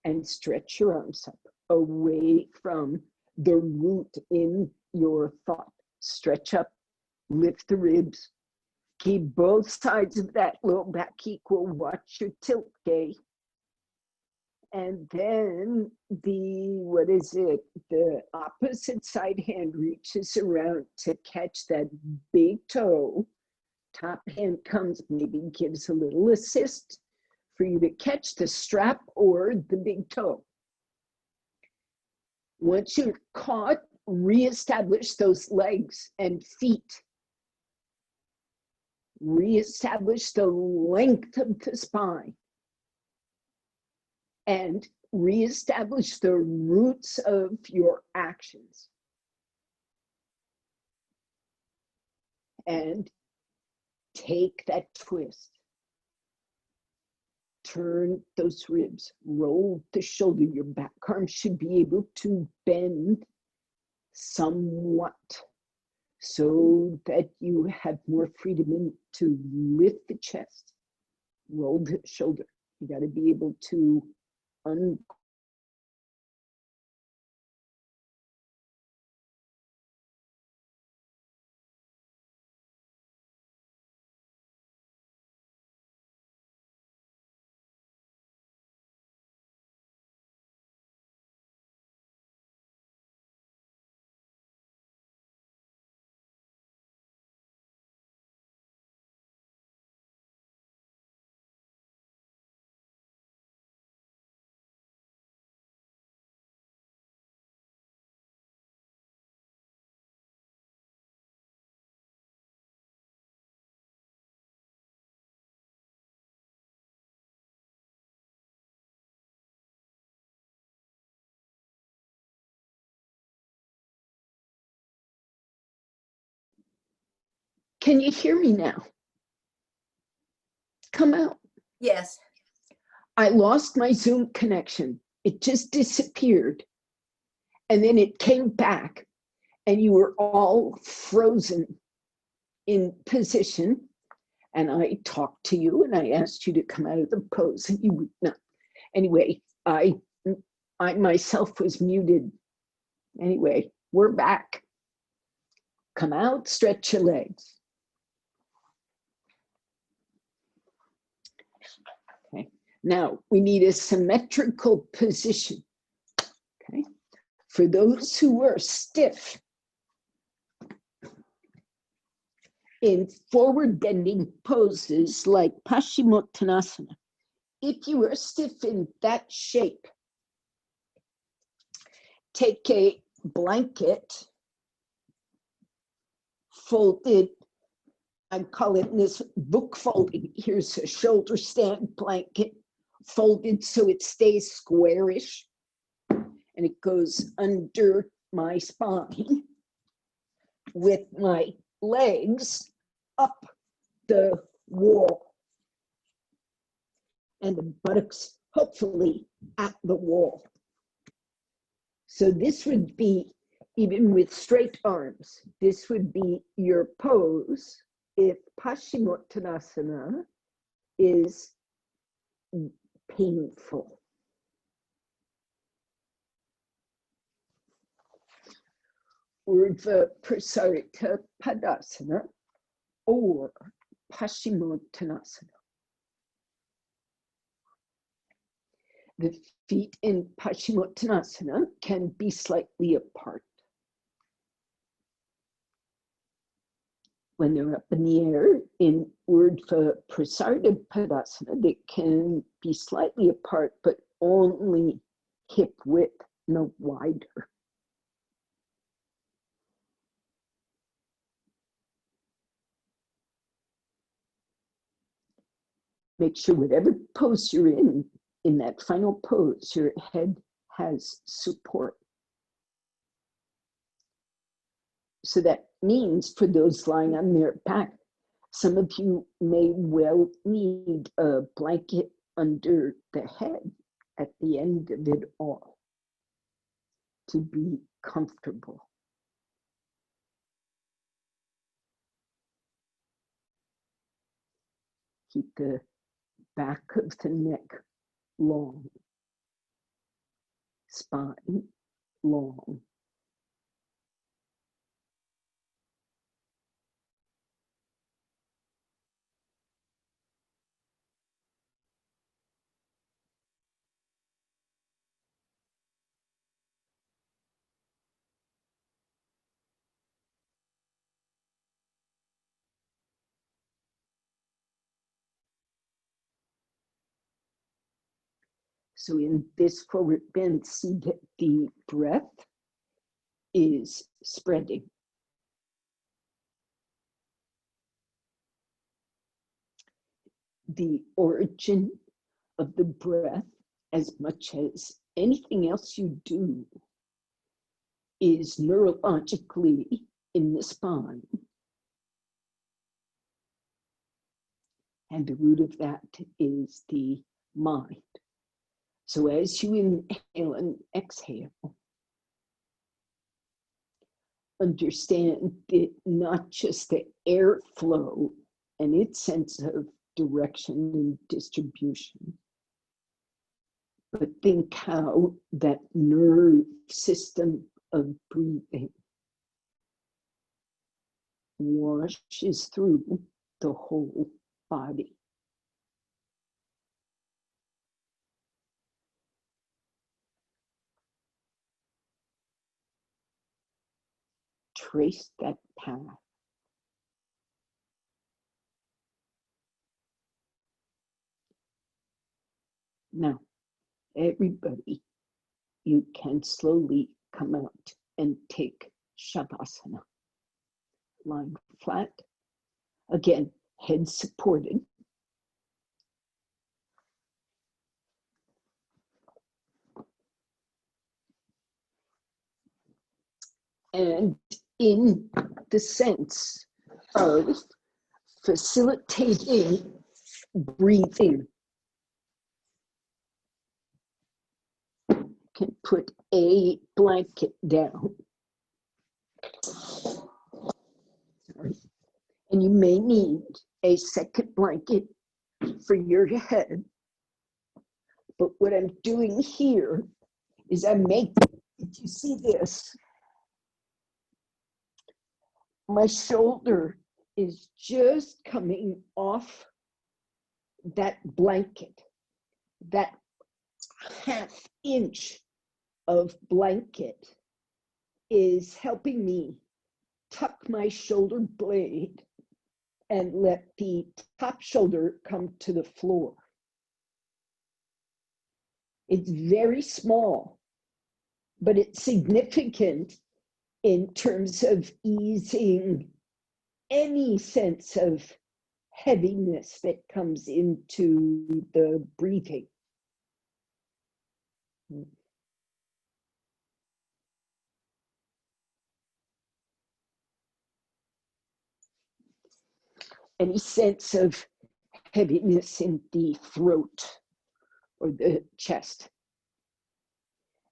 And stretch your arms up away from the root in your thought. Stretch up, lift the ribs. Keep both sides of that low back equal. Watch your tilt gait. And then the opposite side hand reaches around to catch that big toe. Top hand comes, maybe gives a little assist for you to catch the strap or the big toe. Once you're caught, reestablish those legs and feet. Reestablish the length of the spine. And reestablish the roots of your actions. And take that twist. Turn those ribs, roll the shoulder. Your back arm should be able to bend somewhat so that you have more freedom to lift the chest, roll the shoulder. You got to be able to Can you hear me now? Come out. Yes. I lost my Zoom connection. It just disappeared. And then it came back and you were all frozen in position. And I talked to you and I asked you to come out of the pose and you would not. Anyway, I myself was muted. Anyway, we're back. Come out, stretch your legs. Okay. Now we need a symmetrical position. Okay. For those who are stiff in forward bending poses like Paschimottanasana, if you are stiff in that shape, take a blanket, fold it. I call it in this book folding. Here's a shoulder stand blanket, folded so it stays squarish, and it goes under my spine with my legs up the wall and the buttocks hopefully at the wall. So this would be, even with straight arms, this would be your pose if Paschimottanasana is painful. Urdhva Prasarita Padasana or Paschimottanasana. The feet in Paschimottanasana can be slightly apart. When they're up in the air in Urdhva Prasarita Padasana, they can be slightly apart, but only hip width, no wider. Make sure whatever pose you're in that final pose, your head has support. So that means for those lying on their back, some of you may well need a blanket under the head at the end of it all to be comfortable. Keep the back of the neck long, spine long. So in this forward bend, see that the breath is spreading. The origin of the breath, as much as anything else you do, is neurologically in the spine. And the root of that is the mind. So as you inhale and exhale, understand that not just the airflow and its sense of direction and distribution, but think how that nerve system of breathing washes through the whole body. Trace that path. Now, everybody, you can slowly come out and take Shavasana. Lying flat. Again, head supported. And in the sense of facilitating breathing, can put a blanket down. Sorry. And you may need a second blanket for your head. But what I'm doing here is I'm making, if you see this, my shoulder is just coming off that blanket, that ½ inch of blanket is helping me tuck my shoulder blade and let the top shoulder come to the floor. It's very small, but it's significant in terms of easing any sense of heaviness that comes into the breathing. Any sense of heaviness in the throat or the chest.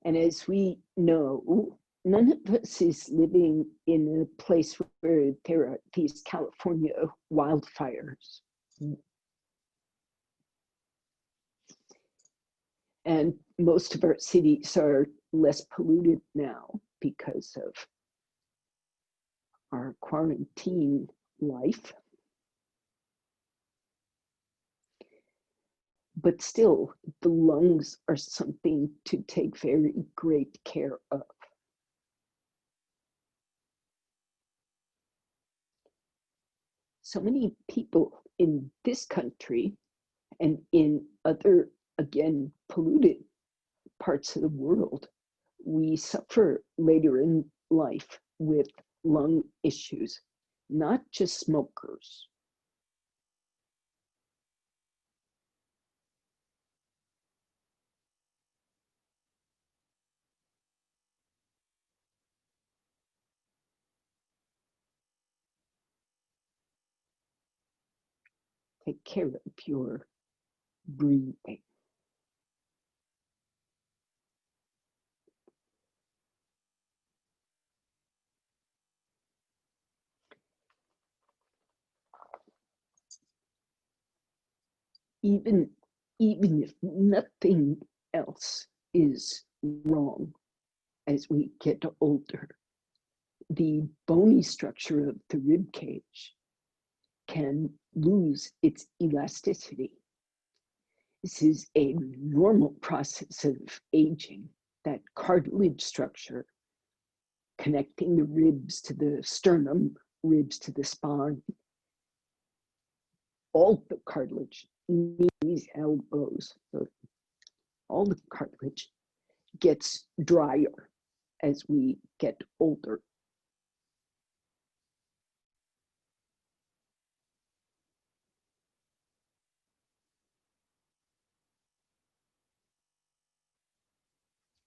And as we know, none of us is living in a place where there are these California wildfires. And most of our cities are less polluted now because of our quarantine life. But still, the lungs are something to take very great care of. So many people in this country and in other, again, polluted parts of the world, we suffer later in life with lung issues, not just smokers. take care of your breathing. Even if nothing else is wrong as we get older, the bony structure of the rib cage can lose its elasticity. This is a normal process of aging. That cartilage structure connecting the ribs to the sternum, ribs to the spine, all the cartilage, knees, elbows, all the cartilage gets drier as we get older.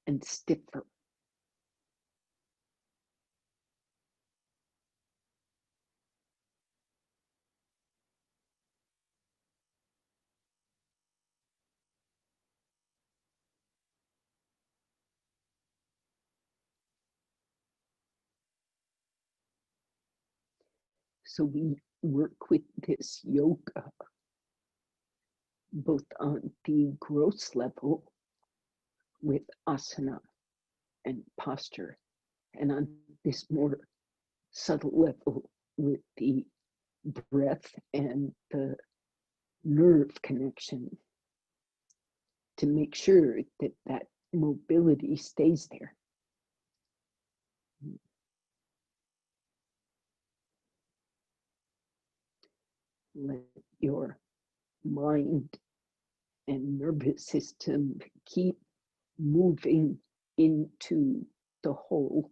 And stiffer. So we work with this yoga both on the gross level with asana and posture, and on this more subtle level with the breath and the nerve connection to make sure that that mobility stays there. Let your mind and nervous system keep moving into the whole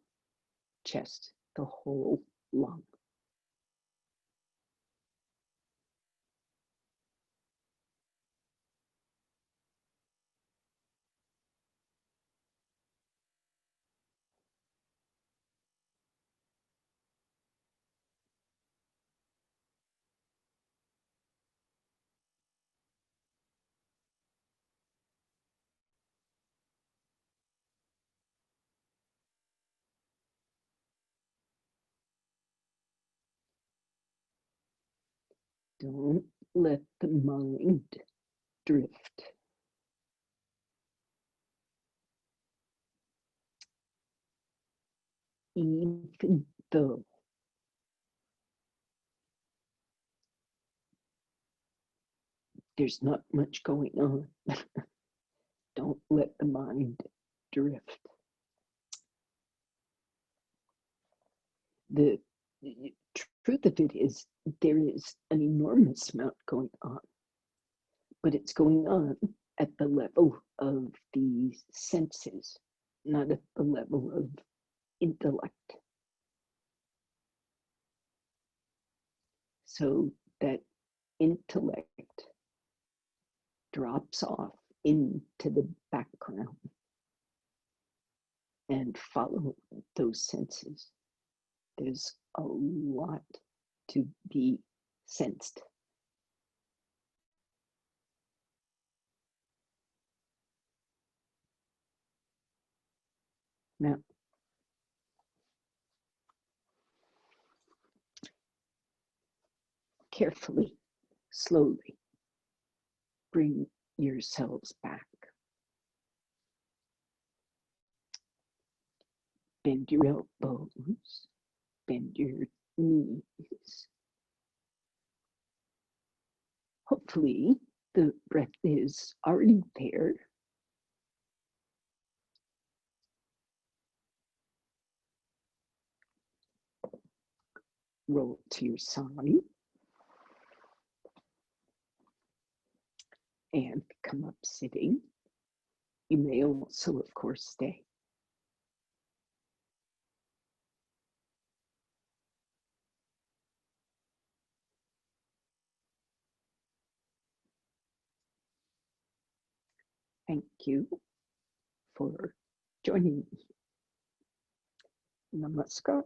chest, the whole lung. Don't let the mind drift. Even though there's not much going on, don't let the mind drift. The truth of it is, there is an enormous amount going on, but it's going on at the level of the senses, not at the level of intellect. So that intellect drops off into the background and follow those senses. There's a lot to be sensed. Now, carefully, slowly, bring yourselves back. Bend your elbows, bend your knees. Hopefully, the breath is already there. Roll to your side and come up sitting. You may also, of course, stay. Thank you for joining me. Namaskar.